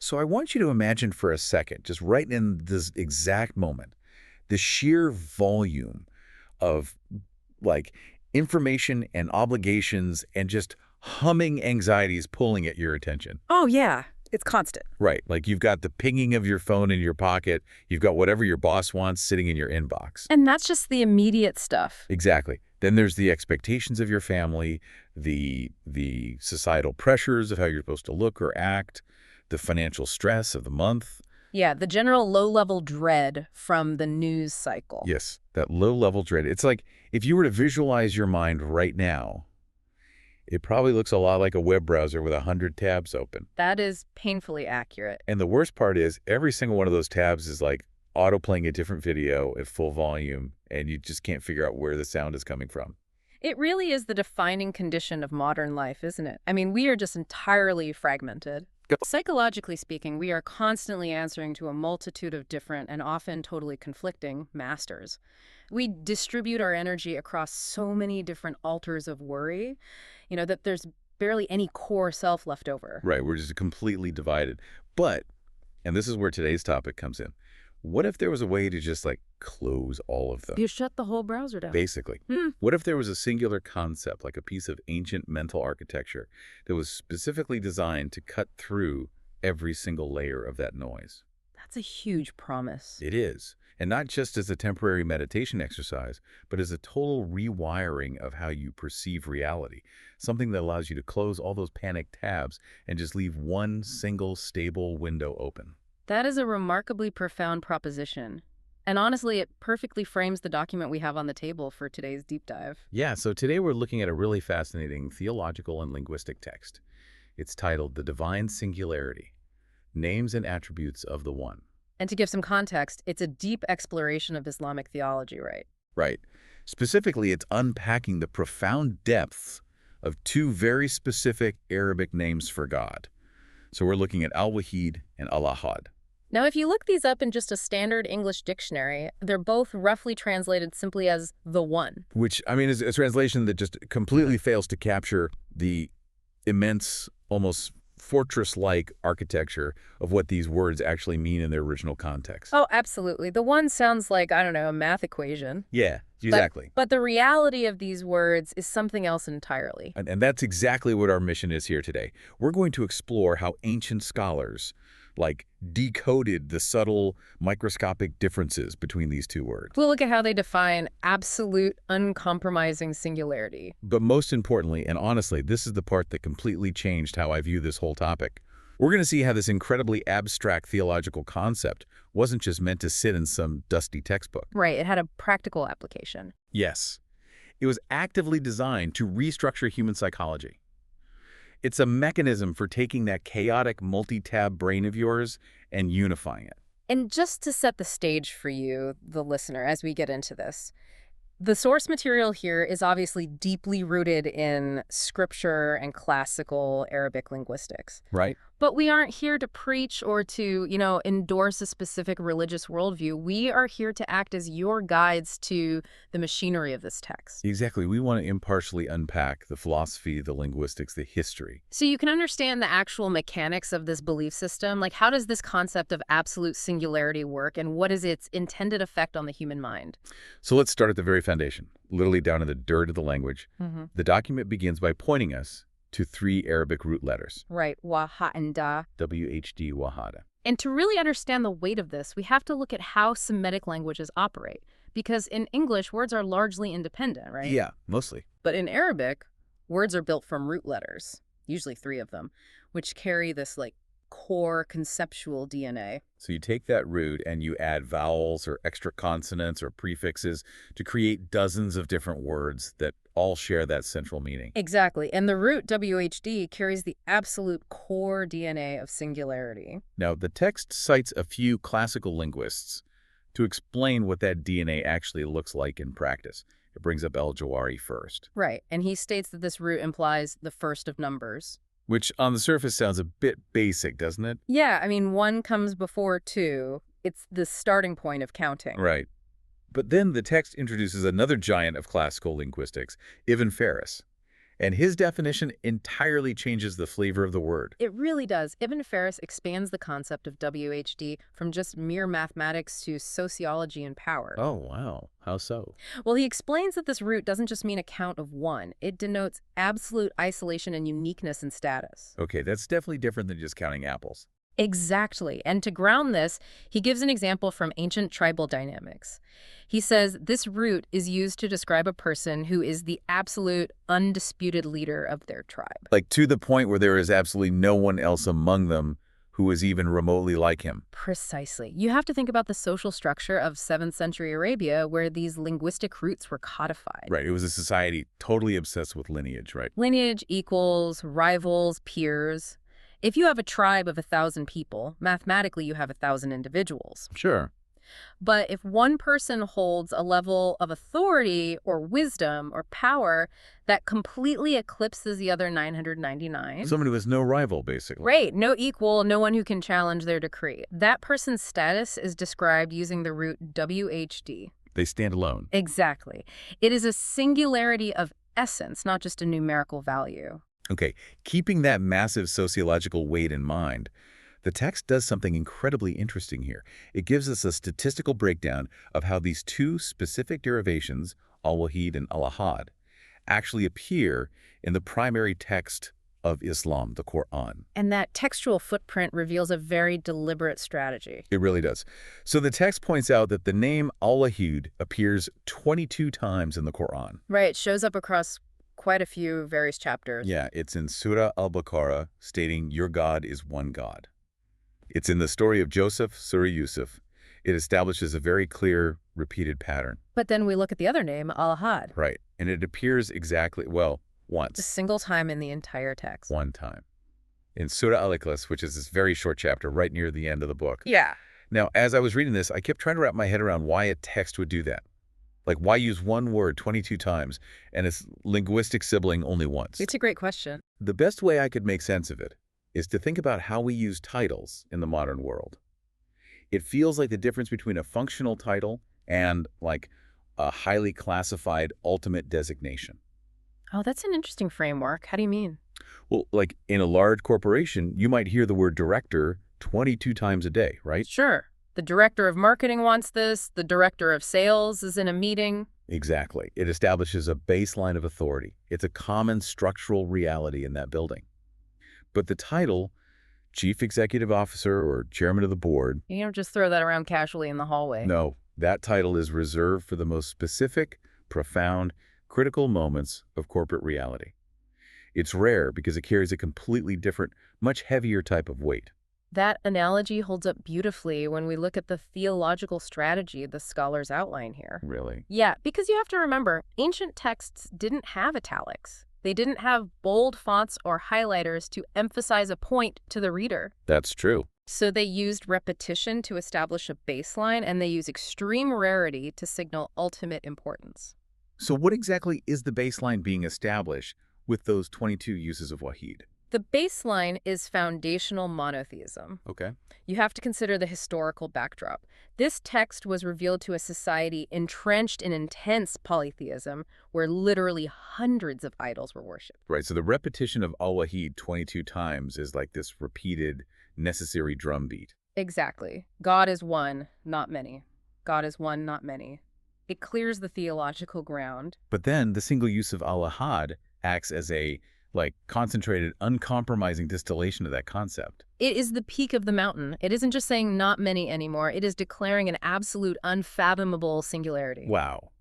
So I want you to imagine for a second, just right in this exact moment, the sheer volume of like information and obligations and just humming anxieties pulling at your attention. Oh, yeah. It's constant. Right. Like you've got the pinging of your phone in your pocket. You've got whatever your boss wants sitting in your inbox. And that's just the immediate stuff. Exactly. Then there's the expectations of your family, the societal pressures of how you're supposed to look or act, the financial stress of the month. Yeah, the general low-level dread from the news cycle. Yes, that low-level dread. It's like if you were to visualize your mind right now, it probably looks a lot like a web browser with 100 tabs open. That is painfully accurate. And the worst part is every single one of those tabs is like auto-playing a different video at full volume, and you just can't figure out where the sound is coming from. It really is the defining condition of modern life, isn't it? I mean, we are just entirely fragmented. Psychologically speaking, we are constantly answering to a multitude of different and often totally conflicting masters. We distribute our energy across so many different altars of worry, that there's barely any core self left over. Right, we're just completely divided. But, and this is where today's topic comes in, what if there was a way to just like close all of them? You shut the whole browser down. Basically. What if there was a singular concept, like a piece of ancient mental architecture that was specifically designed to cut through every single layer of that noise? That's a huge promise. It is. And not just as a temporary meditation exercise, but as a total rewiring of how you perceive reality. Something that allows you to close all those panicked tabs and just leave one single stable window open. That is a remarkably profound proposition. And honestly, it perfectly frames the document we have on the table for today's deep dive. Yeah, so today we're looking at a really fascinating theological and linguistic text. It's titled The Divine Singularity, Names and Attributes of the One. And to give some context, it's a deep exploration of Islamic theology, right? Right. Specifically, it's unpacking the profound depths of two very specific Arabic names for God. So we're looking at Al-Wahid and Al-Ahad. Now, if you look these up in just a standard English dictionary, they're both roughly translated simply as the one. Which, I mean, is a translation that just completely fails to capture the immense, almost fortress-like architecture of what these words actually mean in their original context. Oh, absolutely. The one sounds like, I don't know, a math equation. Yeah, exactly. But the reality of these words is something else entirely. And that's exactly what our mission is here today. We're going to explore how ancient scholars decoded the subtle microscopic differences between these two words. We'll look at how they define absolute, uncompromising singularity. But most importantly, and honestly, this is the part that completely changed how I view this whole topic. We're going to see how this incredibly abstract theological concept wasn't just meant to sit in some dusty textbook. Right, it had a practical application. Yes. It was actively designed to restructure human psychology. It's a mechanism for taking that chaotic multi-tab brain of yours and unifying it. And just to set the stage for you, the listener, as we get into this, the source material here is obviously deeply rooted in scripture and classical Arabic linguistics. Right. But we aren't here to preach or to, endorse a specific religious worldview. We are here to act as your guides to the machinery of this text. Exactly. We want to impartially unpack the philosophy, the linguistics, the history. So you can understand the actual mechanics of this belief system. Like, how does this concept of absolute singularity work, and what is its intended effect on the human mind? So let's start at the very foundation, literally down in the dirt of the language. The document begins by pointing us to three Arabic root letters. Right, waha and da. WHD, wahada. And to really understand the weight of this, we have to look at how Semitic languages operate. Because in English, words are largely independent, right? Yeah, mostly. But in Arabic, words are built from root letters, usually three of them, which carry this core conceptual DNA. So you take that root and you add vowels or extra consonants or prefixes to create dozens of different words that all share that central meaning. Exactly. And the root WHD carries the absolute core DNA of singularity. Now, the text cites a few classical linguists to explain what that DNA actually looks like in practice. It brings up Al-Jawari first. Right. And he states that this root implies the first of numbers. Which on the surface sounds a bit basic, doesn't it? Yeah, I mean, one comes before two. It's the starting point of counting. Right. But then the text introduces another giant of classical linguistics, Ibn Faris. And his definition entirely changes the flavor of the word. It really does. Ibn Faris expands the concept of WHD from just mere mathematics to sociology and power. Oh, wow. How so? Well, he explains that this root doesn't just mean a count of one. It denotes absolute isolation and uniqueness in status. Okay, that's definitely different than just counting apples. Exactly. And to ground this, he gives an example from ancient tribal dynamics. He says this root is used to describe a person who is the absolute, undisputed leader of their tribe. Like to the point where there is absolutely no one else among them who is even remotely like him. Precisely. You have to think about the social structure of 7th century Arabia where these linguistic roots were codified. Right, it was a society totally obsessed with lineage, right? Lineage equals rivals, peers. If you have a tribe of 1,000 people, mathematically you have 1,000 individuals. Sure. But if one person holds a level of authority or wisdom or power that completely eclipses the other 999... Someone who has no rival, basically. Right, no equal, no one who can challenge their decree. That person's status is described using the root WHD. They stand alone. Exactly. It is a singularity of essence, not just a numerical value. Okay, keeping that massive sociological weight in mind, the text does something incredibly interesting here. It gives us a statistical breakdown of how these two specific derivations, Al-Wahid and Al-Ahad, actually appear in the primary text of Islam, the Quran. And that textual footprint reveals a very deliberate strategy. It really does. So the text points out that the name Al-Wahid appears 22 times in the Quran. Right, it shows up across quite a few various chapters. Yeah, it's in Surah Al-Baqarah, stating, "Your God is one God." It's in the story of Joseph, Surah Yusuf. It establishes a very clear, repeated pattern. But then we look at the other name, Al-Ahad. Right, and it appears exactly, well, A once. single time in the entire text. One time. In Surah Al-Ikhlas, which is this very short chapter right near the end of the book. Yeah. Now, as I was reading this, I kept trying to wrap my head around why a text would do that. Like, why use one word 22 times and its linguistic sibling only once? It's a great question. The best way I could make sense of it is to think about how we use titles in the modern world. It feels like the difference between a functional title and, like, a highly classified ultimate designation. Oh, that's an interesting framework. How do you mean? Well, like, in a large corporation, you might hear the word director 22 times a day, right? Sure. The director of marketing wants this. The director of sales is in a meeting. Exactly. It establishes a baseline of authority. It's a common structural reality in that building. But the title, Chief Executive Officer or Chairman of the Board... You don't just throw that around casually in the hallway. No, that title is reserved for the most specific, profound, critical moments of corporate reality. It's rare because it carries a completely different, much heavier type of weight. That analogy holds up beautifully when we look at the theological strategy the scholars outline here. Really? Yeah, because you have to remember, ancient texts didn't have italics. They didn't have bold fonts or highlighters to emphasize a point to the reader. That's true. So they used repetition to establish a baseline, and they use extreme rarity to signal ultimate importance. So what exactly is the baseline being established with those 22 uses of Wahid? The baseline is foundational monotheism. Okay. You have to consider the historical backdrop. This text was revealed to a society entrenched in intense polytheism, where literally hundreds of idols were worshipped. Right, so the repetition of Al-Wahid 22 times is like this repeated, necessary drumbeat. Exactly. God is one, not many. God is one, not many. It clears the theological ground. But then the single use of Al-Ahad acts as a concentrated, uncompromising distillation of that concept. It is the peak of the mountain. It isn't just saying not many anymore. It is declaring an absolute, unfathomable singularity. Wow.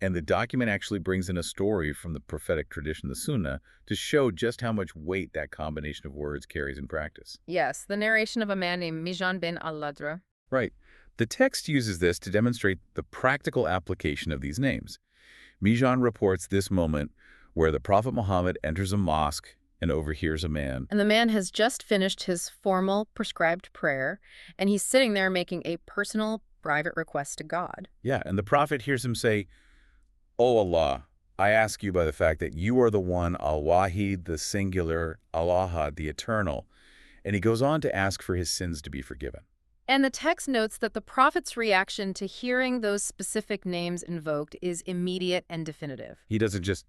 And the document actually brings in a story from the prophetic tradition, the Sunnah, to show just how much weight that combination of words carries in practice. Yes, the narration of a man named Mijan bin al-Ladra. Right. The text uses this to demonstrate the practical application of these names. Mijan reports this moment where the Prophet Muhammad enters a mosque and overhears a man. And the man has just finished his formal, prescribed prayer, and he's sitting there making a personal, private request to God. Yeah, and the Prophet hears him say, "O Allah, I ask you by the fact that you are the one, Al-Wahid, the singular, Al-Ahad, the eternal." And he goes on to ask for his sins to be forgiven. And the text notes that the prophet's reaction to hearing those specific names invoked is immediate and definitive. He doesn't just,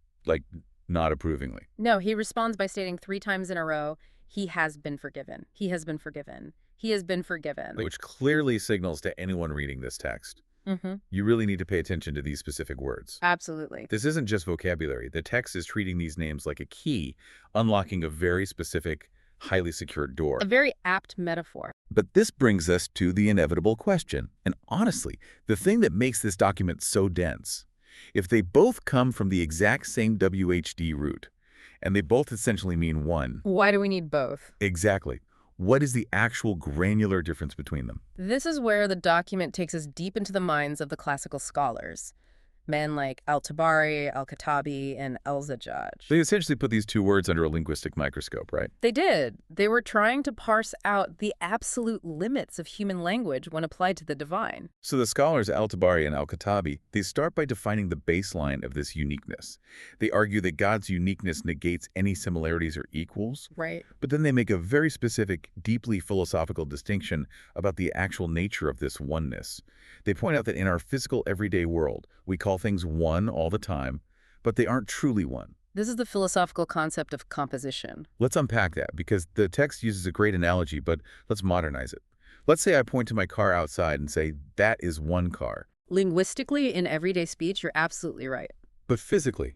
Not approvingly. No, he responds by stating 3 times in a row, he has been forgiven. He has been forgiven. He has been forgiven. Which clearly signals to anyone reading this text. Mm-hmm. You really need to pay attention to these specific words. Absolutely. This isn't just vocabulary. The text is treating these names like a key, unlocking a very specific, highly secured door. A very apt metaphor. But this brings us to the inevitable question. And honestly, the thing that makes this document so dense, if they both come from the exact same WHD root, and they both essentially mean one. Why do we need both? Exactly. What is the actual granular difference between them? This is where the document takes us deep into the minds of the classical scholars. Men like Al-Tabari, Al-Khattabi, and Al-Zajjaj. They essentially put these two words under a linguistic microscope, right? They did. They were trying to parse out the absolute limits of human language when applied to the divine. So the scholars Al-Tabari and Al-Khattabi, they start by defining the baseline of this uniqueness. They argue that God's uniqueness negates any similarities or equals. Right. But then they make a very specific, deeply philosophical distinction about the actual nature of this oneness. They point out that in our physical everyday world, we call things one all the time, but they aren't truly one. This is the philosophical concept of composition. Let's unpack that, because the text uses a great analogy, but let's modernize it. Let's say I point to my car outside and say, that is one car. Linguistically, in everyday speech, you're absolutely right. But physically,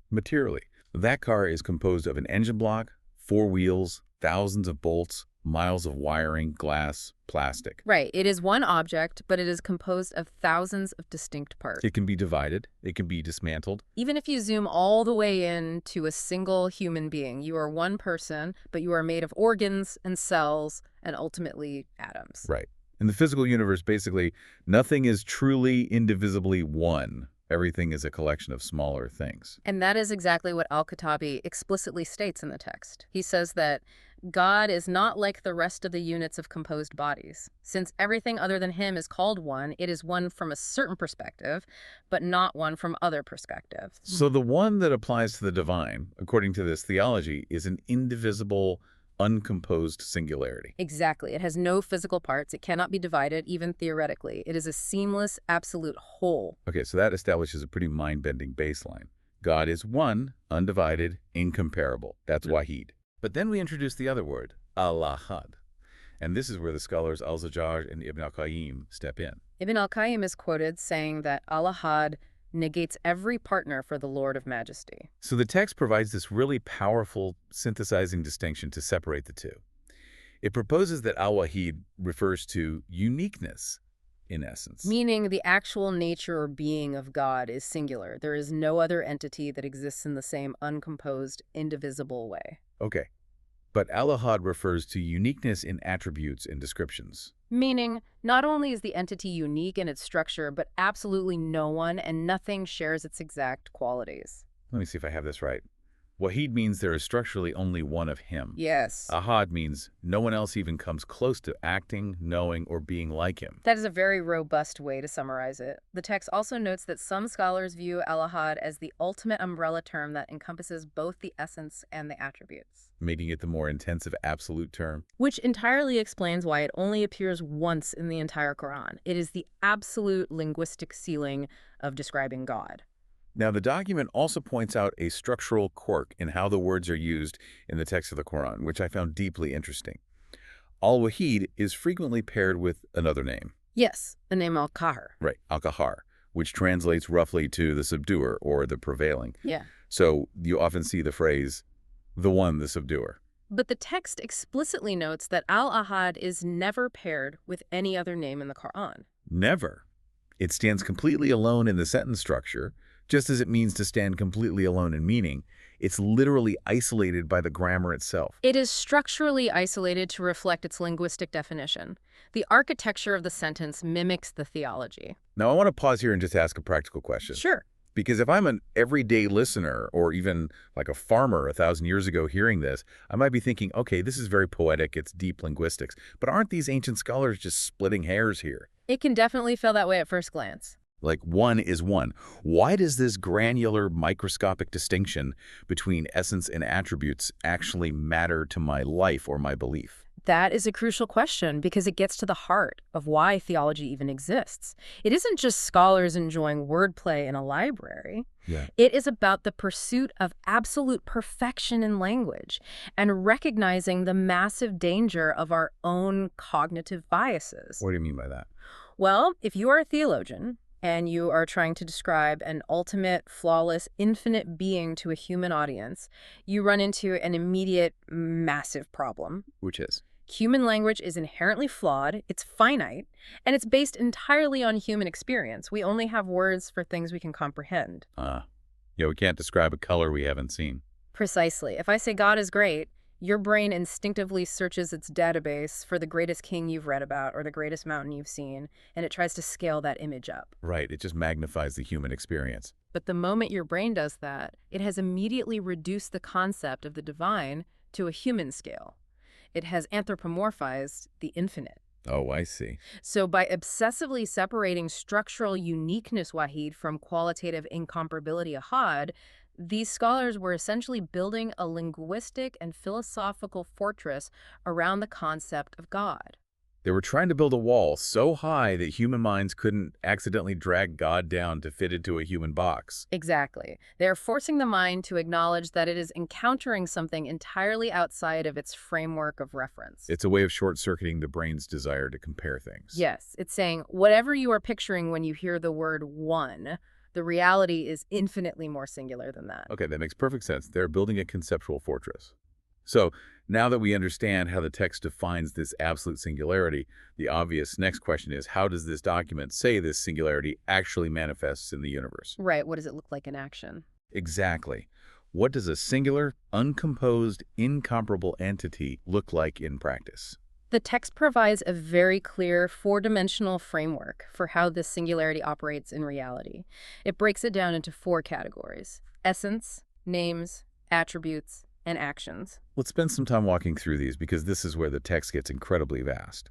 materially, that car is composed of an engine block, 4 wheels, thousands of bolts, miles of wiring, glass, plastic. Right. It is one object, but it is composed of thousands of distinct parts. It can be divided. It can be dismantled. Even if you zoom all the way in to a single human being, you are one person, but you are made of organs and cells and ultimately atoms. Right. In the physical universe, basically, nothing is truly indivisibly one. Everything is a collection of smaller things. And that is exactly what Al-Khattabi explicitly states in the text. He says that God is not like the rest of the units of composed bodies. Since everything other than him is called one, it is one from a certain perspective, but not one from other perspectives. So the one that applies to the divine, according to this theology, is an indivisible, uncomposed singularity. Exactly. It has no physical parts. It cannot be divided, even theoretically. It is a seamless, absolute whole. Okay, so that establishes a pretty mind-bending baseline. God is one, undivided, incomparable. That's Wahid. But then we introduce the other word, Al-Wahid. And this is where the scholars Al-Zajjaj and Ibn al-Qayyim step in. Ibn al-Qayyim is quoted saying that Al-Wahid negates every partner for the Lord of Majesty. So the text provides this really powerful synthesizing distinction to separate the two. It proposes that Al-Wahid refers to uniqueness, in essence. Meaning the actual nature or being of God is singular. There is no other entity that exists in the same uncomposed, indivisible way. Okay. But Al-Wahid refers to uniqueness in attributes and descriptions. Meaning, not only is the entity unique in its structure, but absolutely no one and nothing shares its exact qualities. Let me see if I have this right. Wahid means there is structurally only one of him. Yes. Ahad means no one else even comes close to acting, knowing, or being like him. That is a very robust way to summarize it. The text also notes that some scholars view Al-Wahid as the ultimate umbrella term that encompasses both the essence and the attributes, Making it the more intensive absolute term. which entirely explains why it only appears once in the entire Quran. It is the absolute linguistic ceiling of describing God. Now, the document also points out a structural quirk in how the words are used in the text of the Quran, which I found deeply interesting. Al-Wahid is frequently paired with another name. Yes, the name Al-Qahar. Right, Al-Qahar, which translates roughly to the subduer or the prevailing. Yeah. So you often see the phrase, the one, the subduer. But the text explicitly notes that Al-Ahad is never paired with any other name in the Quran. Never. It stands completely alone in the sentence structure, just as it means to stand completely alone in meaning. It's literally isolated by the grammar itself. It is structurally isolated to reflect its linguistic definition. The architecture of the sentence mimics the theology. Now, I want to pause here and just ask a practical question. Sure. Because if I'm an everyday listener or even like a farmer 1,000 years ago hearing this, I might be thinking, okay, this is very poetic, it's deep linguistics. But aren't these ancient scholars just splitting hairs here? It can definitely feel that way at first glance. Like one is one. Why does this granular microscopic distinction between essence and attributes actually matter to my life or my belief? That is a crucial question because it gets to the heart of why theology even exists. It isn't just scholars enjoying wordplay in a library. Yeah. It is about the pursuit of absolute perfection in language and recognizing the massive danger of our own cognitive biases. What do you mean by that? Well, if you are a theologian and you are trying to describe an ultimate, flawless, infinite being to a human audience, you run into an immediate, massive problem. Which is? Human language is inherently flawed, it's finite, and it's based entirely on human experience. We only have words for things we can comprehend. Yeah, we can't describe a color we haven't seen. Precisely. If I say God is great, your brain instinctively searches its database for the greatest king you've read about or the greatest mountain you've seen, and it tries to scale that image up. Right, it just magnifies the human experience. But the moment your brain does that, it has immediately reduced the concept of the divine to a human scale. It has anthropomorphized the infinite. Oh, I see. So by obsessively separating structural uniqueness, Wahid, from qualitative incomparability, Ahad, these scholars were essentially building a linguistic and philosophical fortress around the concept of God. They were trying to build a wall so high that human minds couldn't accidentally drag God down to fit into a human box. Exactly. They're forcing the mind to acknowledge that it is encountering something entirely outside of its framework of reference. It's a way of short-circuiting the brain's desire to compare things. Yes, it's saying whatever you are picturing when you hear the word one, the reality is infinitely more singular than that. Okay, that makes perfect sense. They're building a conceptual fortress. So, now that we understand how the text defines this absolute singularity, the obvious next question is, how does this document say this singularity actually manifests in the universe? Right, what does it look like in action? Exactly. What does a singular, uncomposed, incomparable entity look like in practice? The text provides a very clear four-dimensional framework for how this singularity operates in reality. It breaks it down into 4 categories: essence, names, attributes, and actions. Let's spend some time walking through these because this is where the text gets incredibly vast.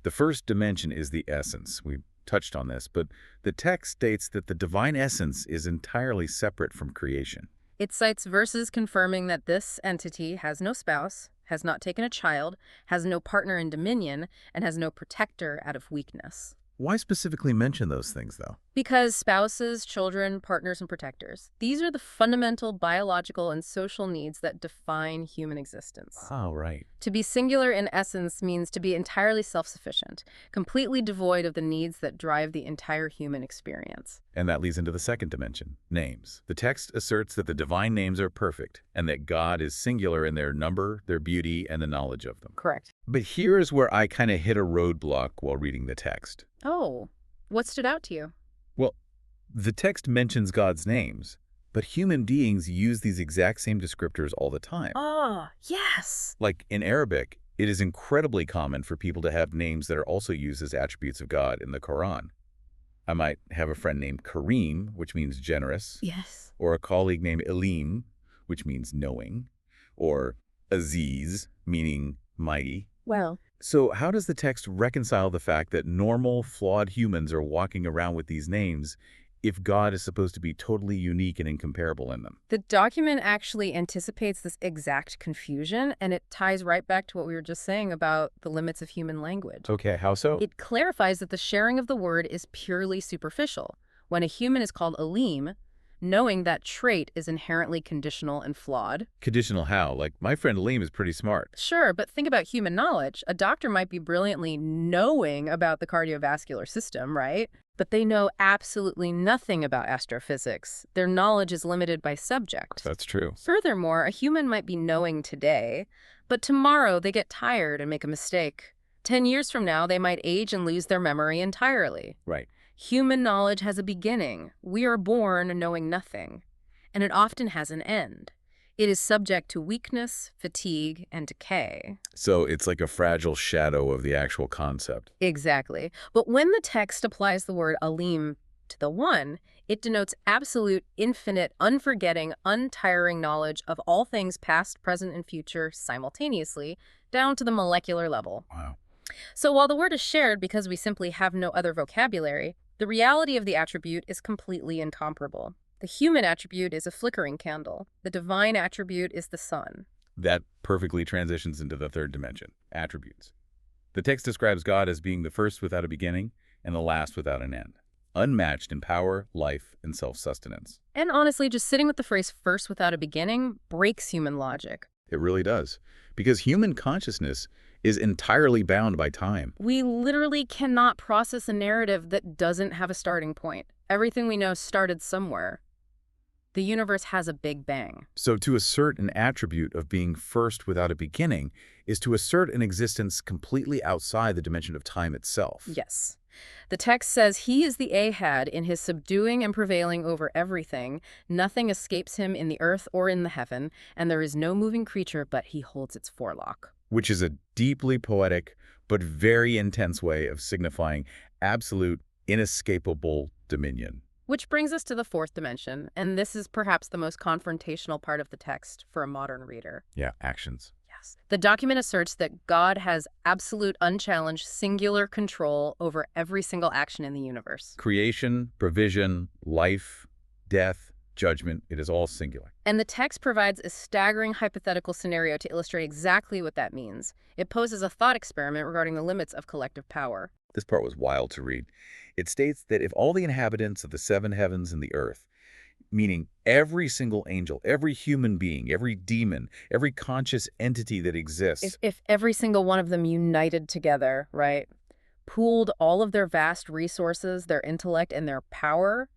The first dimension is the essence. We touched on this, but the text states that the divine essence is entirely separate from creation. It cites verses confirming that this entity has no spouse, has not taken a child, has no partner in dominion, and has no protector out of weakness. Why specifically mention those things, though? Because spouses, children, partners, and protectors, these are the fundamental biological and social needs that define human existence. Oh, right. To be singular in essence means to be entirely self-sufficient, completely devoid of the needs that drive the entire human experience. And that leads into the second dimension, names. The text asserts that the divine names are perfect and that God is singular in their number, their beauty, and the knowledge of them. Correct. But here's where I kind of hit a roadblock while reading the text. Oh, what stood out to you? Well, the text mentions God's names, but human beings use these exact same descriptors all the time. Oh, yes. Like in Arabic, it is incredibly common for people to have names that are also used as attributes of God in the Quran. I might have a friend named Kareem, which means generous, Yes. or a colleague named Elim, which means knowing, or Aziz, meaning mighty. Well, So how does the text reconcile the fact that normal, flawed humans are walking around with these names if God is supposed to be totally unique and incomparable in them? the document actually anticipates this exact confusion, and it ties right back to what we were just saying about the limits of human language. Okay, how so? It clarifies that the sharing of the word is purely superficial. When a human is called Alim, knowing that trait is inherently conditional and flawed. Conditional how? Like, my friend Elim is pretty smart. Sure, but think about human knowledge. A doctor might be brilliantly knowing about the cardiovascular system, right? But they know absolutely nothing about astrophysics. Their knowledge is limited by subject. That's true. Furthermore, a human might be knowing today, but tomorrow they get tired and make a mistake. 10 years from now, they might age and lose their memory entirely. Right. Human knowledge has a beginning. We are born knowing nothing, and it often has an end. It is subject to weakness, fatigue, and decay. So it's like a fragile shadow of the actual concept. Exactly. But when the text applies the word alim to the one, it denotes absolute, infinite, unforgetting, untiring knowledge of all things past, present, and future simultaneously, down to the molecular level. Wow. So while the word is shared because we simply have no other vocabulary, the reality of the attribute is completely incomparable. The human attribute is a flickering candle. The divine attribute is the sun. That perfectly transitions into the third dimension, attributes. The text describes God as being the first without a beginning and the last without an end, unmatched in power, life, and self-sustenance. And honestly, just sitting with the phrase first without a beginning breaks human logic. It really does, because human consciousness is entirely bound by time. We literally cannot process a narrative that doesn't have a starting point. Everything we know started somewhere. The universe has a big bang. So to assert an attribute of being first without a beginning is to assert an existence completely outside the dimension of time itself. Yes. The text says he is the Ahad in his subduing and prevailing over everything. Nothing escapes him in the earth or in the heaven, and there is no moving creature but he holds its forelock. Which is a deeply poetic but very intense way of signifying absolute, inescapable dominion. Which brings us to the fourth dimension, and this is perhaps the most confrontational part of the text for a modern reader. Yeah, actions. Yes. The document asserts that God has absolute, unchallenged, singular control over every single action in the universe. Creation, provision, life, death, judgment, it is all singular. And the text provides a staggering hypothetical scenario to illustrate exactly what that means. It poses a thought experiment regarding the limits of collective power. This part was wild to read. It states that if all the inhabitants of the seven heavens and the earth, meaning every single angel, every human being, every demon, every conscious entity that exists. If every single one of them united together, right, pooled all of their vast resources, their intellect, and their power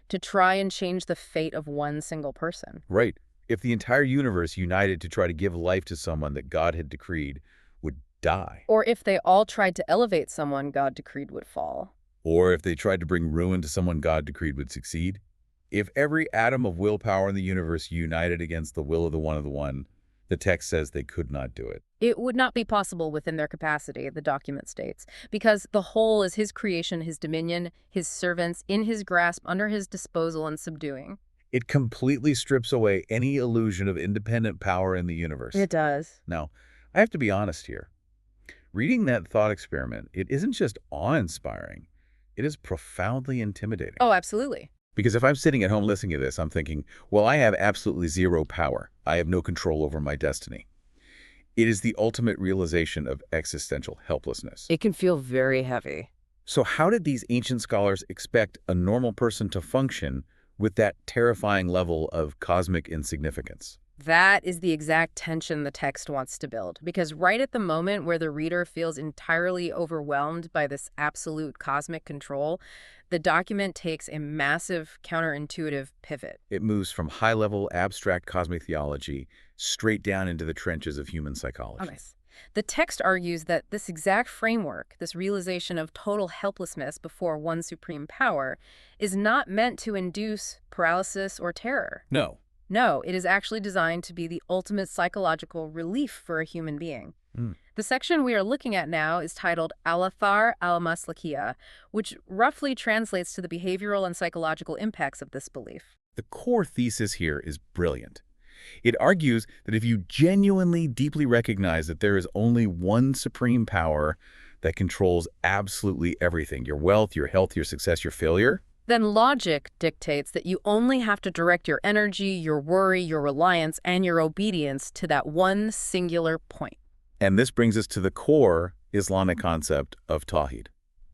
to try and change the fate of one single person. Right. If the entire universe united to try to give life to someone that God had decreed would die. Or if they all tried to elevate someone God decreed would fall. Or if they tried to bring ruin to someone God decreed would succeed. If every atom of willpower in the universe united against the will of the one, the text says they could not do it. It would not be possible within their capacity, the document states, because the whole is his creation, his dominion, his servants, in his grasp, under his disposal, and subduing. It completely strips away any illusion of independent power in the universe. It does. Now, I have to be honest here. Reading that thought experiment, it isn't just awe-inspiring. It is profoundly intimidating. Oh, absolutely. Because if I'm sitting at home listening to this, I'm thinking, well, I have absolutely zero power. I have no control over my destiny. It is the ultimate realization of existential helplessness. It can feel very heavy. So how did these ancient scholars expect a normal person to function with that terrifying level of cosmic insignificance? That is the exact tension the text wants to build, because right at the moment where the reader feels entirely overwhelmed by this absolute cosmic control, the document takes a massive counterintuitive pivot. It moves from high-level abstract cosmic theology straight down into the trenches of human psychology. Oh, nice. The text argues that this exact framework, this realization of total helplessness before one supreme power, is not meant to induce paralysis or terror. No. No, it is actually designed to be the ultimate psychological relief for a human being. The section we are looking at now is titled Al-Athar al-Maslakiya, which roughly translates to the behavioral and psychological impacts of this belief. The core thesis here is brilliant. It argues that if you genuinely deeply recognize that there is only one supreme power that controls absolutely everything, your wealth, your health, your success, your failure, then logic dictates that you only have to direct your energy, your worry, your reliance, and your obedience to that one singular point. And this brings us to the core Islamic concept of tawhid.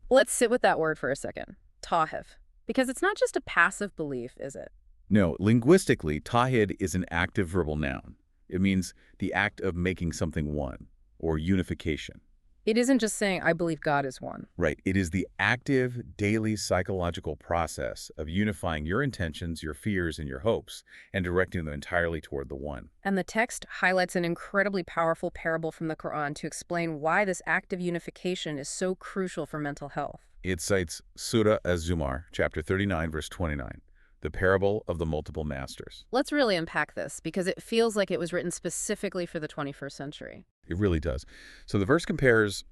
Let's sit with that word for a second, tawhid, because it's not just a passive belief, is it? No, linguistically, tawhid is an active verbal noun. It means the act of making something one, or unification. It isn't just saying, I believe God is one. Right. It is the active, daily psychological process of unifying your intentions, your fears, and your hopes, and directing them entirely toward the one. And the text highlights an incredibly powerful parable from the Quran to explain why this active unification is so crucial for mental health. It cites Surah Az-Zumar, chapter 39, verse 29, the parable of the multiple masters. Let's really unpack this, because it feels like it was written specifically for the 21st century. It really does. So the verse compares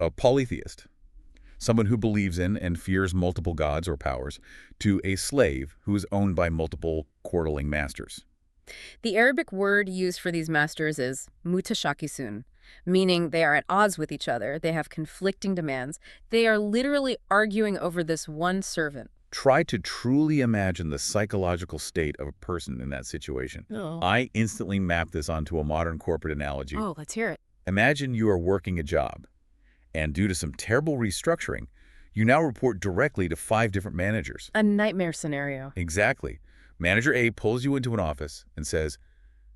a polytheist, someone who believes in and fears multiple gods or powers, to a slave who is owned by multiple quarreling masters. The Arabic word used for these masters is mutashakisun, meaning they are at odds with each other, they have conflicting demands, they are literally arguing over this one servant, Try to truly imagine the psychological state of a person in that situation. Oh. I instantly map this onto a modern corporate analogy. Oh, let's hear it. Imagine you are working a job, and due to some terrible restructuring, you now report directly to 5 different managers. A nightmare scenario. Exactly. Manager A pulls you into an office and says,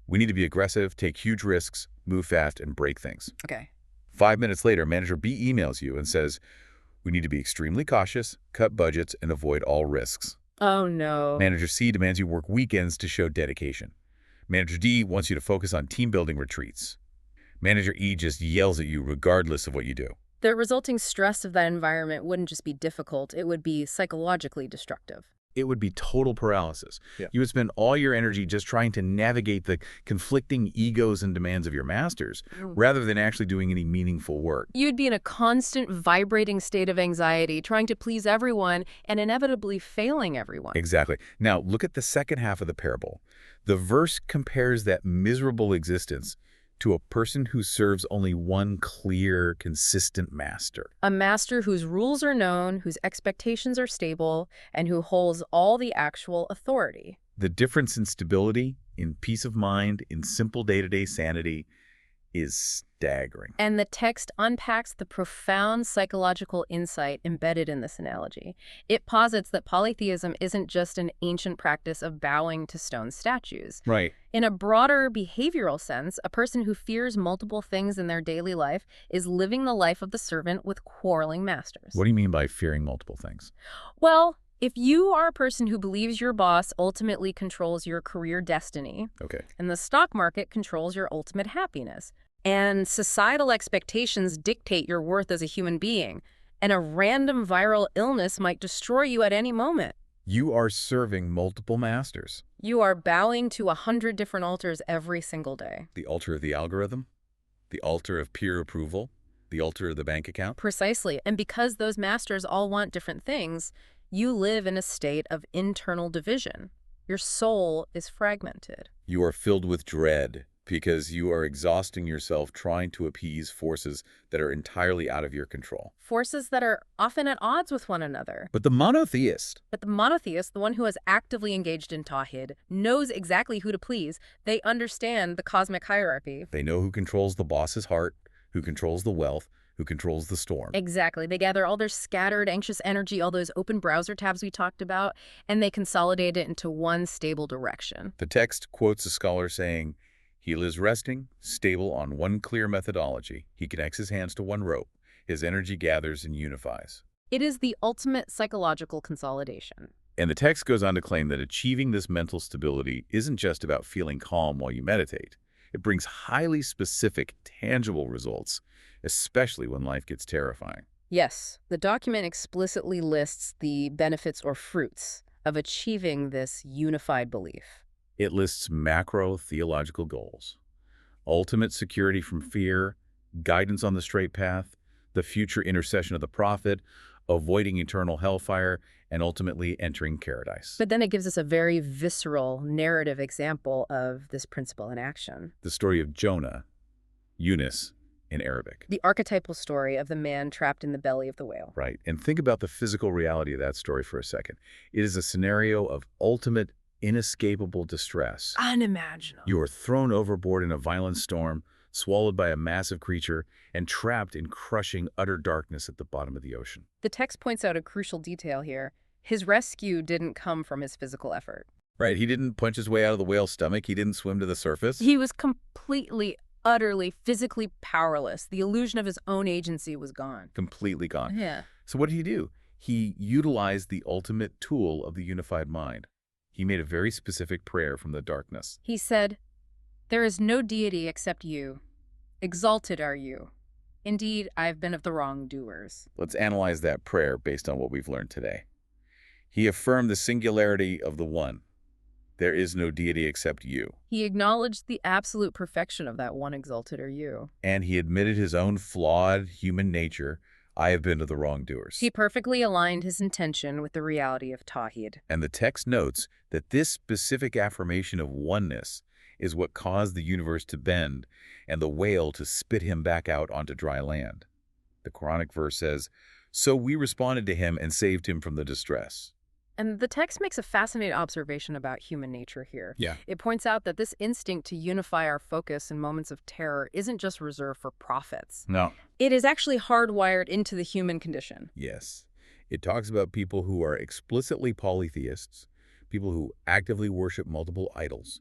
"We need to be aggressive, take huge risks, move fast, and break things." Okay. 5 minutes later, Manager B emails you and says, "We need to be extremely cautious, cut budgets, and avoid all risks." Oh, no. Manager C demands you work weekends to show dedication. Manager D wants you to focus on team-building retreats. Manager E just yells at you regardless of what you do. The resulting stress of that environment wouldn't just be difficult, it would be psychologically destructive. It would be total paralysis. Yeah. You would spend all your energy just trying to navigate the conflicting egos and demands of your masters, rather than actually doing any meaningful work. You'd be in a constant, vibrating state of anxiety, trying to please everyone and inevitably failing everyone. Exactly. Now, look at the second half of the parable. The verse compares that miserable existence to a person who serves only one clear, consistent master. A master whose rules are known, whose expectations are stable, and who holds all the actual authority. The difference in stability, in peace of mind, in simple day-to-day sanity is staggering. And the text unpacks the profound psychological insight embedded in this analogy. It posits that polytheism isn't just an ancient practice of bowing to stone statues. Right. In a broader behavioral sense, a person who fears multiple things in their daily life is living the life of the servant with quarreling masters. What do you mean by fearing multiple things? Well, if you are a person who believes your boss ultimately controls your career destiny, Okay. and the stock market controls your ultimate happiness, and societal expectations dictate your worth as a human being, and a random viral illness might destroy you at any moment. You are serving multiple masters. You are bowing to 100 different altars every single day. The altar of the algorithm, the altar of peer approval, the altar of the bank account. Precisely. And because those masters all want different things, you live in a state of internal division. Your soul is fragmented. You are filled with dread because you are exhausting yourself trying to appease forces that are entirely out of your control. Forces that are often at odds with one another. But the monotheist, But the monotheist, the one who has actively engaged in Tawhid, knows exactly who to please. They understand the cosmic hierarchy. they know who controls the boss's heart, who controls the wealth, who controls the storm. Exactly. They gather all their scattered, anxious energy, all those open browser tabs we talked about, and they consolidate it into one stable direction. The text quotes a scholar saying, "He lives resting, stable on one clear methodology. He connects his hands to one rope. His energy gathers and unifies." It is the ultimate psychological consolidation. And the text goes on to claim that achieving this mental stability isn't just about feeling calm while you meditate. It brings highly specific, tangible results, especially when life gets terrifying. Yes, the document explicitly lists the benefits or fruits of achieving this unified belief. It lists macro theological goals: ultimate security from fear, guidance on the straight path, the future intercession of the prophet, avoiding eternal hellfire, and ultimately entering paradise. But then it gives us a very visceral narrative example of this principle in action. The story of Jonah, Yunus in Arabic. The archetypal story of the man trapped in the belly of the whale. Right. And think about the physical reality of that story for a second. It is a scenario of ultimate, inescapable distress. Unimaginable. You are thrown overboard in a violent storm, swallowed by a massive creature, and trapped in crushing, utter darkness at the bottom of the ocean. The text points out a crucial detail here. His rescue didn't come from his physical effort. Right. He didn't punch his way out of the whale's stomach. He didn't swim to the surface. He was completely, utterly, physically powerless. The illusion of his own agency was gone. Completely gone. Yeah. So what did he do? He utilized the ultimate tool of the unified mind. He made a very specific prayer from the darkness. He said, "There is no deity except you. Exalted are you. Indeed, I have been of the wrongdoers." Let's analyze that prayer based on what we've learned today. He affirmed the singularity of the One. There is no deity except you. He acknowledged the absolute perfection of that one exalted are you. And he admitted his own flawed human nature. I have been of the wrongdoers. He perfectly aligned his intention with the reality of Tawhid. And the text notes that this specific affirmation of oneness is what caused the universe to bend and the whale to spit him back out onto dry land. The Quranic verse says, "So we responded to him and saved him from the distress." And the text makes a fascinating observation about human nature here. Yeah. It points out that this instinct to unify our focus in moments of terror isn't just reserved for prophets. No. It is actually hardwired into the human condition. Yes. It talks about people who are explicitly polytheists, people who actively worship multiple idols.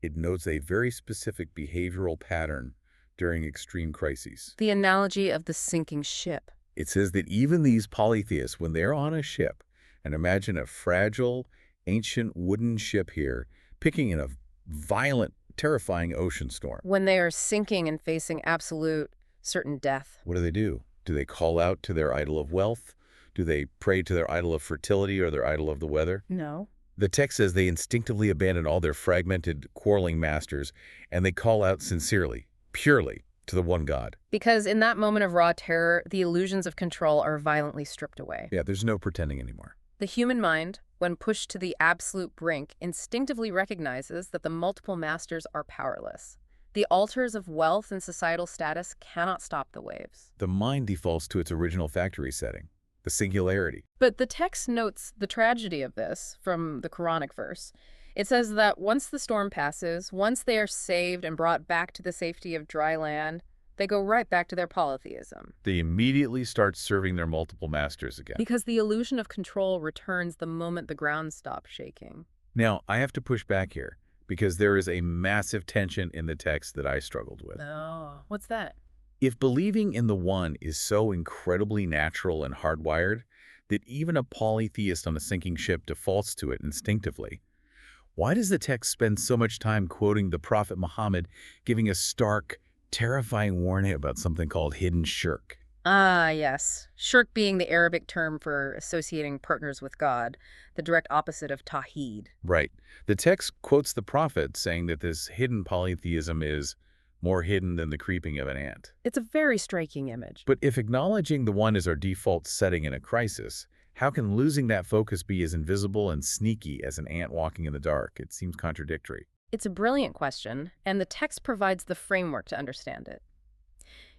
It notes a very specific behavioral pattern during extreme crises. The analogy of the sinking ship. It says that even these polytheists, when they're on a ship, and imagine a fragile, ancient wooden ship here, picking in a violent, terrifying ocean storm. When they are sinking and facing absolute certain death. What do? Do they call out to their idol of wealth? Do they pray to their idol of fertility or their idol of the weather? No. The text says they instinctively abandon all their fragmented, quarreling masters, and they call out sincerely, purely, to the one God. Because in that moment of raw terror, the illusions of control are violently stripped away. Yeah, there's no pretending anymore. The human mind, when pushed to the absolute brink, instinctively recognizes that the multiple masters are powerless. The altars of wealth and societal status cannot stop the waves. The mind defaults to its original factory setting, the singularity. But the text notes the tragedy of this from the Quranic verse. It says that once the storm passes, once they are saved and brought back to the safety of dry land, they go right back to their polytheism. They immediately start serving their multiple masters again. Because the illusion of control returns the moment the ground stops shaking. Now, I have to push back here, because there is a massive tension in the text that I struggled with. Oh, what's that? If believing in the one is so incredibly natural and hardwired that even a polytheist on a sinking ship defaults to it instinctively, why does the text spend so much time quoting the Prophet Muhammad giving a stark, terrifying warning about something called hidden shirk? Ah, yes. Shirk being the Arabic term for associating partners with God, the direct opposite of tawhid. Right. The text quotes the Prophet saying that this hidden polytheism is more hidden than the creeping of an ant. It's a very striking image. But if acknowledging the one is our default setting in a crisis, how can losing that focus be as invisible and sneaky as an ant walking in the dark? It seems contradictory. It's a brilliant question, and the text provides the framework to understand it.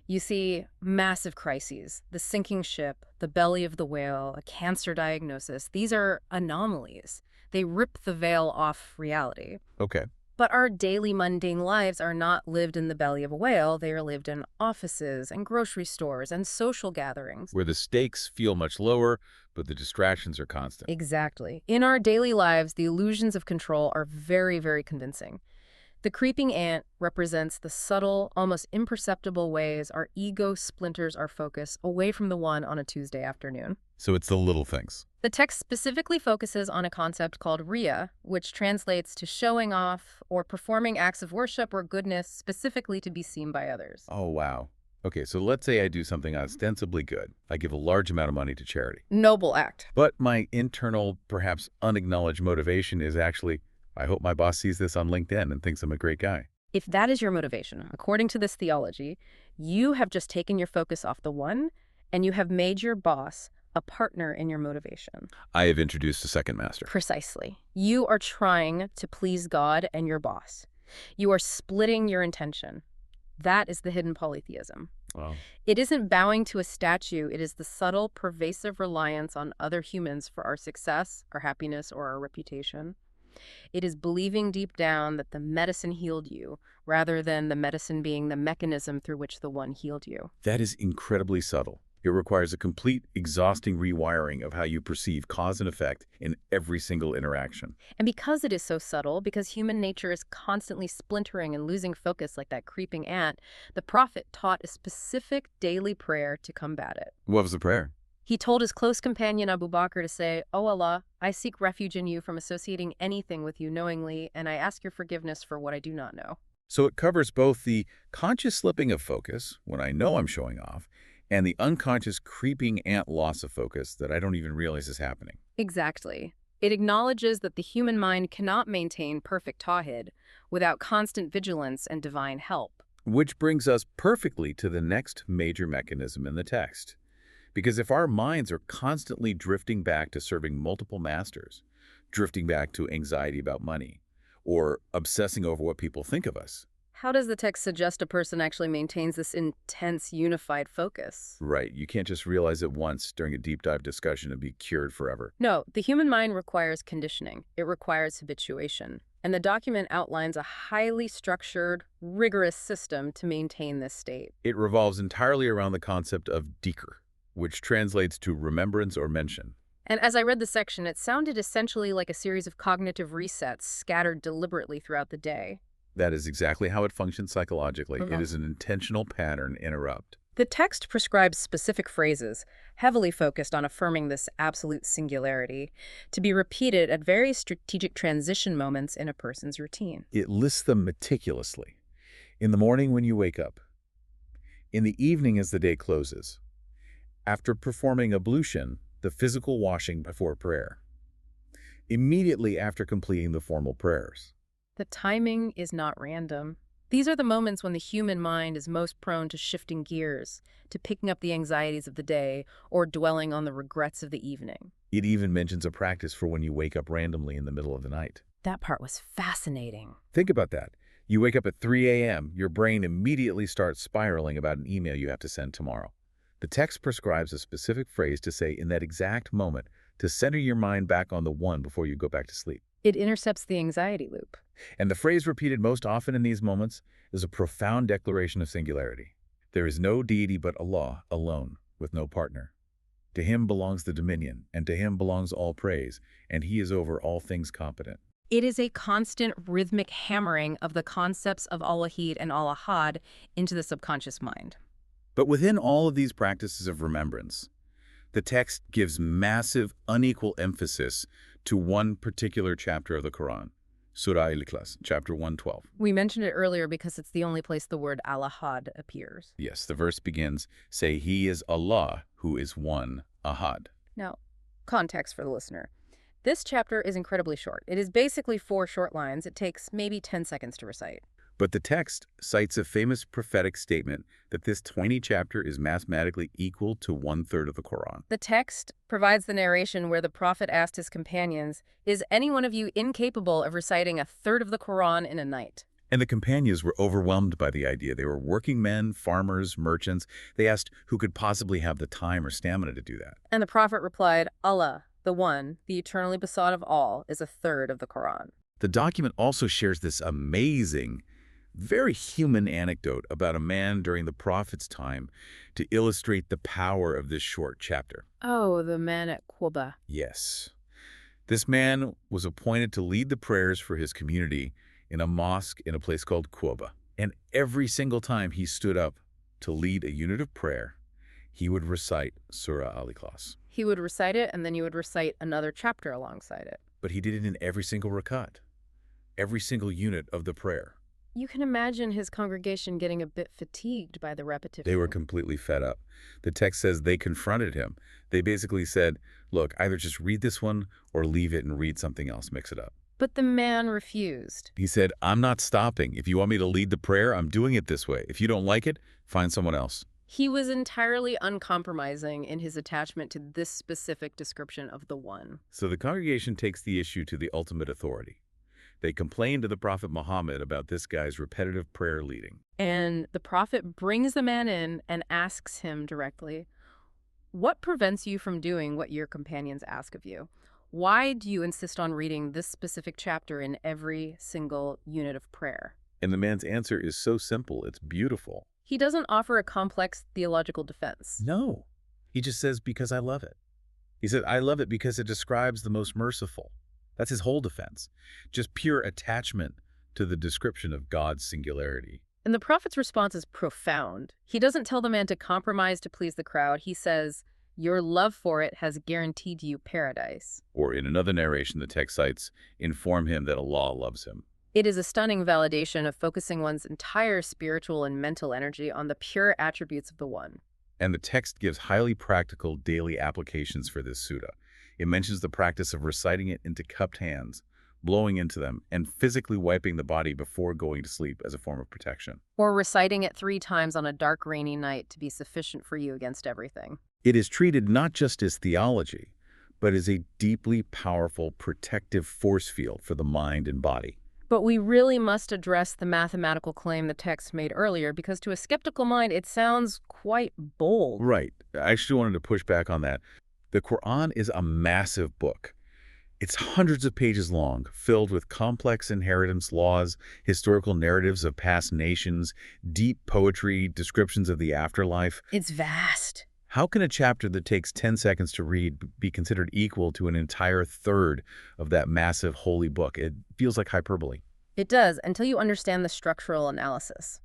You see massive crises, the sinking ship, the belly of the whale, a cancer diagnosis. These are anomalies. They rip the veil off reality. Okay. But our daily mundane lives are not lived in the belly of a whale. They are lived in offices and grocery stores and social gatherings. Where the stakes feel much lower, but the distractions are constant. Exactly. In our daily lives, the illusions of control are very, very convincing. The creeping ant represents the subtle, almost imperceptible ways our ego splinters our focus away from the one on a Tuesday afternoon. So it's the little things. The text specifically focuses on a concept called riya, which translates to showing off or performing acts of worship or goodness specifically to be seen by others. Oh, wow. Okay, so let's say I do something ostensibly good. I give a large amount of money to charity. Noble act. But my internal, perhaps unacknowledged motivation is actually, I hope my boss sees this on LinkedIn and thinks I'm a great guy. If that is your motivation, according to this theology, you have just taken your focus off the one and you have made your boss a partner in your motivation. I have introduced a second master. Precisely. You are trying to please God and your boss. You are splitting your intention. That is the hidden polytheism. Wow. It isn't bowing to a statue. It is the subtle, pervasive reliance on other humans for our success, our happiness, or our reputation. It is believing deep down that the medicine healed you, rather than the medicine being the mechanism through which the one healed you. That is incredibly subtle. It requires a complete, exhausting rewiring of how you perceive cause and effect in every single interaction. And because it is so subtle, because human nature is constantly splintering and losing focus like that creeping ant, the prophet taught a specific daily prayer to combat it. What was the prayer? He told his close companion Abu Bakr to say, "O Allah, I seek refuge in you from associating anything with you knowingly, and I ask your forgiveness for what I do not know." So it covers both the conscious slipping of focus, when I know I'm showing off, and the unconscious creeping ant loss of focus that I don't even realize is happening. Exactly. It acknowledges that the human mind cannot maintain perfect tawhid without constant vigilance and divine help. Which brings us perfectly to the next major mechanism in the text. Because if our minds are constantly drifting back to serving multiple masters, drifting back to anxiety about money, or obsessing over what people think of us, How does the text suggest a person actually maintains this intense, unified focus? Right, you can't just realize it once during a deep dive discussion and be cured forever. No, the human mind requires conditioning. It requires habituation. And the document outlines a highly structured, rigorous system to maintain this state. It revolves entirely around the concept of diker, which translates to remembrance or mention. And as I read the section, it sounded essentially like a series of cognitive resets scattered deliberately throughout the day. That is exactly how it functions psychologically. It Mhm. is an intentional pattern interrupt. The text prescribes specific phrases, heavily focused on affirming this absolute singularity, to be repeated at very strategic transition moments in a person's routine. It lists them meticulously. In the morning when you wake up. In the evening as the day closes. After performing ablution, the physical washing before prayer. Immediately after completing the formal prayers. The timing is not random. These are the moments when the human mind is most prone to shifting gears, to picking up the anxieties of the day, or dwelling on the regrets of the evening. It even mentions a practice for when you wake up randomly in the middle of the night. That part was fascinating. Think about that. You wake up at 3 a.m., your brain immediately starts spiraling about an email you have to send tomorrow. The text prescribes a specific phrase to say in that exact moment to center your mind back on the one before you go back to sleep. It intercepts the anxiety loop. And the phrase repeated most often in these moments is a profound declaration of singularity. There is no deity but Allah alone, with no partner. To him belongs the dominion, and to him belongs all praise, and he is over all things competent. It is a constant rhythmic hammering of the concepts of Al-Wahid and Al-Ahad into the subconscious mind. But within all of these practices of remembrance, the text gives massive, unequal emphasis to one particular chapter of the Quran, Surah Al-Ikhlas, chapter 112. We mentioned it earlier because it's the only place the word Al-Ahad appears. Yes, the verse begins, say, He is Allah, who is one, Ahad. Now, context for the listener. This chapter is incredibly short. It is basically 4 short lines. It takes maybe 10 seconds to recite. But the text cites a famous prophetic statement that this tiny chapter is mathematically equal to 1/3 of the Quran. The text provides the narration where the prophet asked his companions, "Is any one of you incapable of reciting 1/3 of the Quran in a night?" And the companions were overwhelmed by the idea. They were working men, farmers, merchants. They asked who could possibly have the time or stamina to do that. And the prophet replied, "Allah, the one, the eternally besought of all, is 1/3 of the Quran." The document also shares this amazing, very human anecdote about a man during the prophet's time to illustrate the power of this short chapter. Oh, the man at Quba. Yes. This man was appointed to lead the prayers for his community in a mosque in a place called Quba. And every single time he stood up to lead a unit of prayer, he would recite Surah Al-Ikhlas. He would recite it, and then you would recite another chapter alongside it. But he did it in every single rakat, every single unit of the prayer. You can imagine his congregation getting a bit fatigued by the repetition. They were completely fed up. The text says they confronted him. They basically said, look, either just read this one or leave it and read something else, mix it up. But the man refused. He said, I'm not stopping. If you want me to lead the prayer, I'm doing it this way. If you don't like it, find someone else. He was entirely uncompromising in his attachment to this specific description of the one. So the congregation takes the issue to the ultimate authority. They complain to the Prophet Muhammad about this guy's repetitive prayer leading. And the prophet brings the man in and asks him directly, "What prevents you from doing what your companions ask of you? Why do you insist on reading this specific chapter in every single unit of prayer?" And the man's answer is so simple, it's beautiful. He doesn't offer a complex theological defense. No. He just says, because I love it. He said, I love it because it describes the most merciful. That's his whole defense. Just pure attachment to the description of God's singularity. And the prophet's response is profound. He doesn't tell the man to compromise to please the crowd. He says, "Your love for it has guaranteed you paradise." Or in another narration, the text cites, inform him that Allah loves him. It is a stunning validation of focusing one's entire spiritual and mental energy on the pure attributes of the one. And the text gives highly practical daily applications for this sutta. It mentions the practice of reciting it into cupped hands, blowing into them, and physically wiping the body before going to sleep as a form of protection. Or reciting it 3 times on a dark, rainy night to be sufficient for you against everything. It is treated not just as theology, but as a deeply powerful protective force field for the mind and body. But we really must address the mathematical claim the text made earlier, because to a skeptical mind, it sounds quite bold. Right. I actually wanted to push back on that. The Quran is a massive book. It's hundreds of pages long, filled with complex inheritance laws, historical narratives of past nations, deep poetry, descriptions of the afterlife. It's vast. How can a chapter that takes 10 seconds to read be considered equal to an entire third of that massive holy book? It feels like hyperbole. It does, until you understand the structural analysis.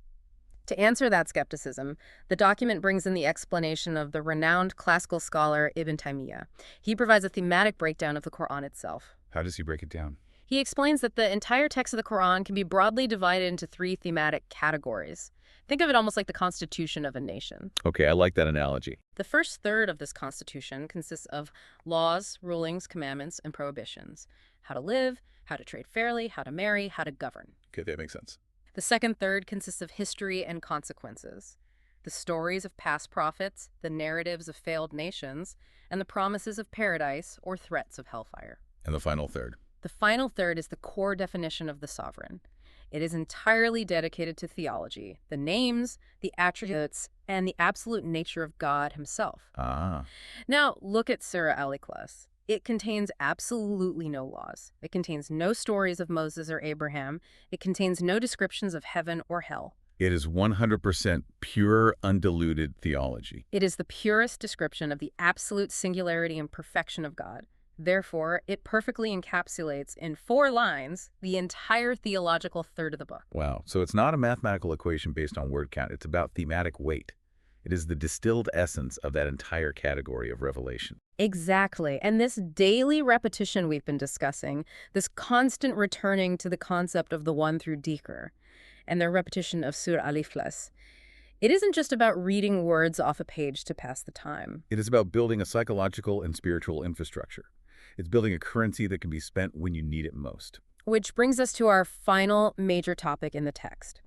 To answer that skepticism, the document brings in the explanation of the renowned classical scholar Ibn Taymiyyah. He provides a thematic breakdown of the Quran itself. How does he break it down? He explains that the entire text of the Quran can be broadly divided into three thematic categories. Think of it almost like the constitution of a nation. Okay, I like that analogy. The first third of this constitution consists of laws, rulings, commandments, and prohibitions. How to live, how to trade fairly, how to marry, how to govern. Okay, that makes sense. The second third consists of history and consequences. The stories of past prophets, the narratives of failed nations, and the promises of paradise or threats of hellfire. And the final third? The final third is the core definition of the sovereign. It is entirely dedicated to theology, the names, the attributes, and the absolute nature of God himself. Ah. Now, look at Surah Al-Ikhlas. It contains absolutely no laws. It contains no stories of Moses or Abraham. It contains no descriptions of heaven or hell. It is 100% pure, undiluted theology. It is the purest description of the absolute singularity and perfection of God. Therefore, it perfectly encapsulates in 4 lines the entire theological third of the book. Wow. So it's not a mathematical equation based on word count. It's about thematic weight. It is the distilled essence of that entire category of revelation. Exactly. And this daily repetition we've been discussing, this constant returning to the concept of the one through Dhikr, and the repetition of Surah Al-Ikhlas, it isn't just about reading words off a page to pass the time. It is about building a psychological and spiritual infrastructure. It's building a currency that can be spent when you need it most. Which brings us to our final major topic in the text.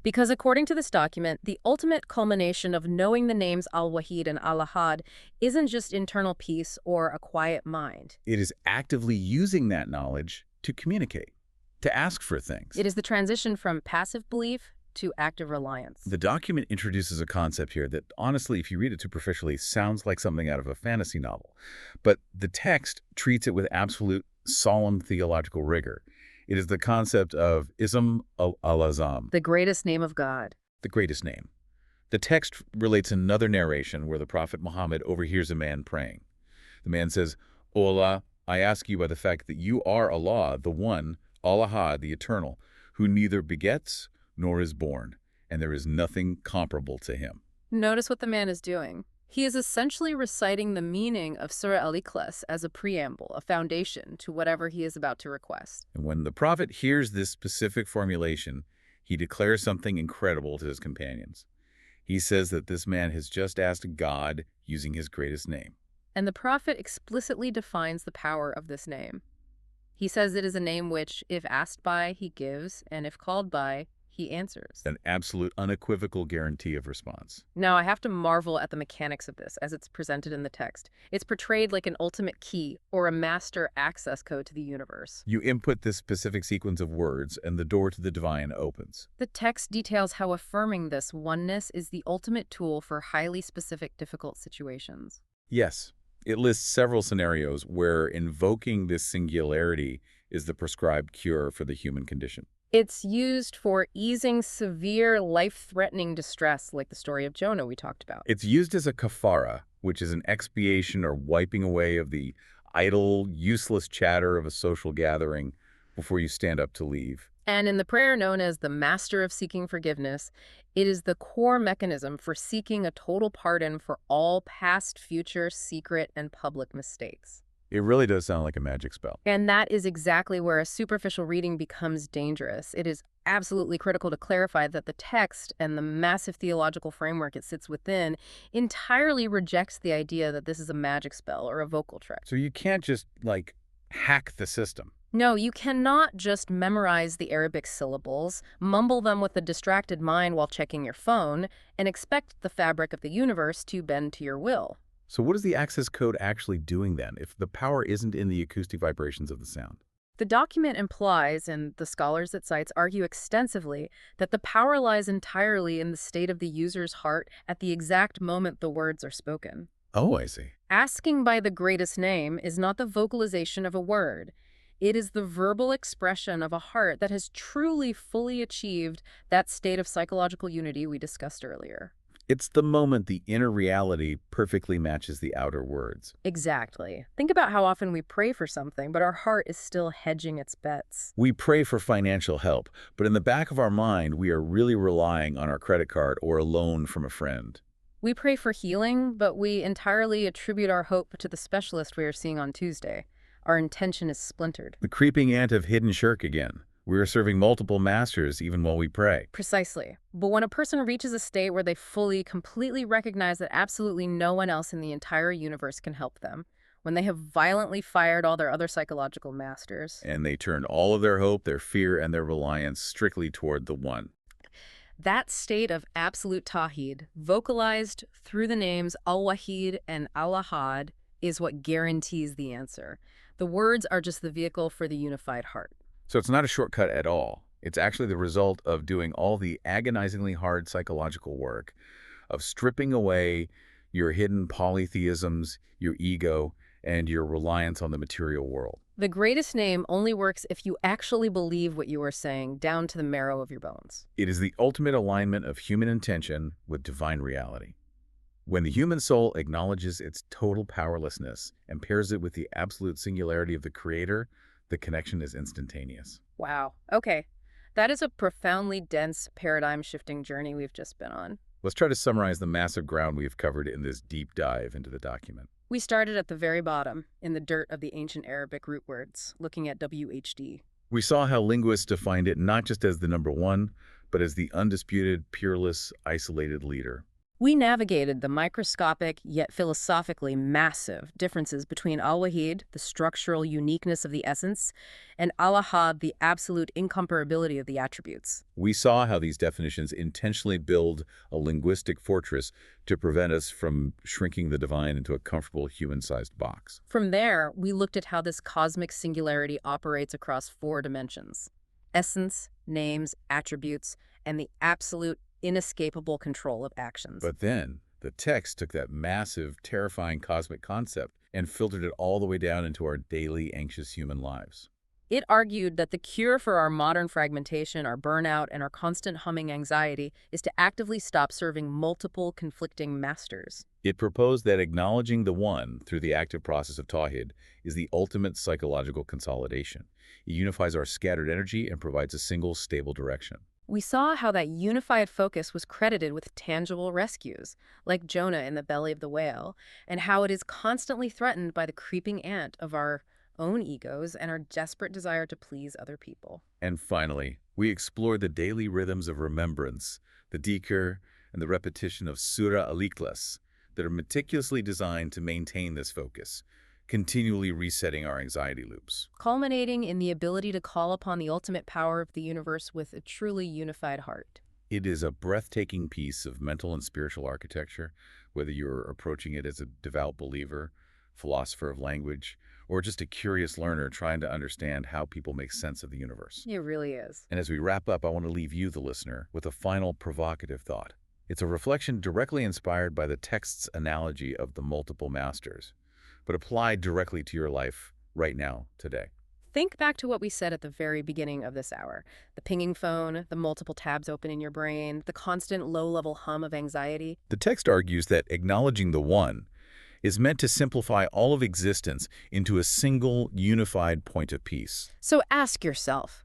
Because according to this document, the ultimate culmination of knowing the names Al-Wahid and Al-Ahad isn't just internal peace or a quiet mind. It is actively using that knowledge to communicate, to ask for things. It is the transition from passive belief to active reliance. The document introduces a concept here that, honestly, if you read it superficially, sounds like something out of a fantasy novel. But the text treats it with absolute, solemn theological rigor. It is the concept of Ism al-Azam, The greatest name of God. the greatest name. The text relates another narration where the Prophet Muhammad overhears a man praying. The man says, "O Allah, I ask you by the fact that you are Allah, the one, Al-Ahad, the eternal, who neither begets nor is born, and there is nothing comparable to him." Notice what the man is doing. He is essentially reciting the meaning of Surah Al-Ikhlas as a preamble, a foundation to whatever he is about to request. And when the Prophet hears this specific formulation, he declares something incredible to his companions. He says that this man has just asked God using his greatest name. And the Prophet explicitly defines the power of this name. He says it is a name which, if asked by, he gives, and if called by, he answers. An absolute, unequivocal guarantee of response. Now, I have to marvel at the mechanics of this as it's presented in the text. It's portrayed like an ultimate key or a master access code to the universe. You input this specific sequence of words, and the door to the divine opens. The text details how affirming this oneness is the ultimate tool for highly specific, difficult situations. Yes, it lists several scenarios where invoking this singularity is the prescribed cure for the human condition. It's used for easing severe, life-threatening distress, like the story of Jonah we talked about. It's used as a kafara, which is an expiation or wiping away of the idle, useless chatter of a social gathering before you stand up to leave. And in the prayer known as the Master of Seeking Forgiveness, it is the core mechanism for seeking a total pardon for all past, future, secret, and public mistakes. It really does sound like a magic spell. And that is exactly where a superficial reading becomes dangerous. It is absolutely critical to clarify that the text and the massive theological framework it sits within entirely rejects the idea that this is a magic spell or a vocal trick. So you can't just, hack the system. No, you cannot just memorize the Arabic syllables, mumble them with a distracted mind while checking your phone, and expect the fabric of the universe to bend to your will. So what is the access code actually doing then, if the power isn't in the acoustic vibrations of the sound? The document implies, and the scholars it cites argue extensively, that the power lies entirely in the state of the user's heart at the exact moment the words are spoken. Oh, I see. Asking by the greatest name is not the vocalization of a word. It is the verbal expression of a heart that has truly fully achieved that state of psychological unity we discussed earlier. It's the moment the inner reality perfectly matches the outer words. Exactly. Think about how often we pray for something, but our heart is still hedging its bets. We pray for financial help, but in the back of our mind, we are really relying on our credit card or a loan from a friend. We pray for healing, but we entirely attribute our hope to the specialist we are seeing on Tuesday. Our intention is splintered. The creeping ant of hidden shirk again. We are serving multiple masters even while we pray. Precisely. But when a person reaches a state where they fully, completely recognize that absolutely no one else in the entire universe can help them, when they have violently fired all their other psychological masters, And they turn all of their hope, their fear, and their reliance strictly toward the one. that state of absolute tawhid, vocalized through the names Al-Wahid and Al-Ahad, is what guarantees the answer. The words are just the vehicle for the unified heart. So it's not a shortcut at all. It's actually the result of doing all the agonizingly hard psychological work of stripping away your hidden polytheisms, your ego, and your reliance on the material world. The greatest name only works if you actually believe what you are saying, down to the marrow of your bones. It is the ultimate alignment of human intention with divine reality. When the human soul acknowledges its total powerlessness and pairs it with the absolute singularity of the Creator, the connection is instantaneous. Wow. Okay. That is a profoundly dense, paradigm-shifting journey we've just been on. Let's try to summarize the massive ground we've covered in this deep dive into the document. We started at the very bottom, in the dirt of the ancient Arabic root words, looking at WHD. We saw how linguists defined it not just as the number one, but as the undisputed, peerless, isolated leader. We navigated the microscopic, yet philosophically massive differences between Al-Wahid, the structural uniqueness of the essence, and Al-Ahad, the absolute incomparability of the attributes. We saw how these definitions intentionally build a linguistic fortress to prevent us from shrinking the divine into a comfortable human-sized box. From there, we looked at how this cosmic singularity operates across 4 dimensions: essence, names, attributes, and the absolute inescapable control of actions. But then, the text took that massive, terrifying cosmic concept and filtered it all the way down into our daily, anxious human lives. It argued that the cure for our modern fragmentation, our burnout, and our constant humming anxiety is to actively stop serving multiple conflicting masters. It proposed that acknowledging the one through the active process of tawhid is the ultimate psychological consolidation. It unifies our scattered energy and provides a single, stable direction. We saw how that unified focus was credited with tangible rescues, like Jonah in the belly of the whale, and how it is constantly threatened by the creeping ant of our own egos and our desperate desire to please other people. And finally, we explored the daily rhythms of remembrance, the dhikr, and the repetition of Surah Al-Ikhlas that are meticulously designed to maintain this focus, continually resetting our anxiety loops. Culminating in the ability to call upon the ultimate power of the universe with a truly unified heart. It is a breathtaking piece of mental and spiritual architecture, whether you're approaching it as a devout believer, philosopher of language, or just a curious learner trying to understand how people make sense of the universe. It really is. And as we wrap up, I want to leave you, the listener, with a final provocative thought. It's a reflection directly inspired by the text's analogy of the multiple masters, but applied directly to your life right now, today. Think back to what we said at the very beginning of this hour. The pinging phone, the multiple tabs open in your brain, the constant low-level hum of anxiety. The text argues that acknowledging the one is meant to simplify all of existence into a single, unified point of peace. So ask yourself,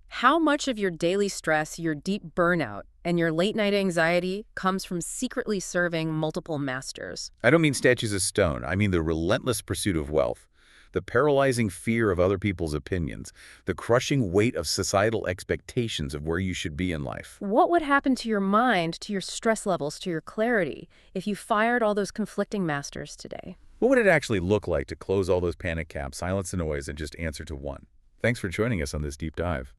how much of your daily stress, your deep burnout, and your late-night anxiety comes from secretly serving multiple masters? I don't mean statues of stone. I mean the relentless pursuit of wealth, the paralyzing fear of other people's opinions, the crushing weight of societal expectations of where you should be in life. What would happen to your mind, to your stress levels, to your clarity, if you fired all those conflicting masters today? What would it actually look like to close all those panic caps, silence the noise, and just answer to one? Thanks for joining us on this deep dive.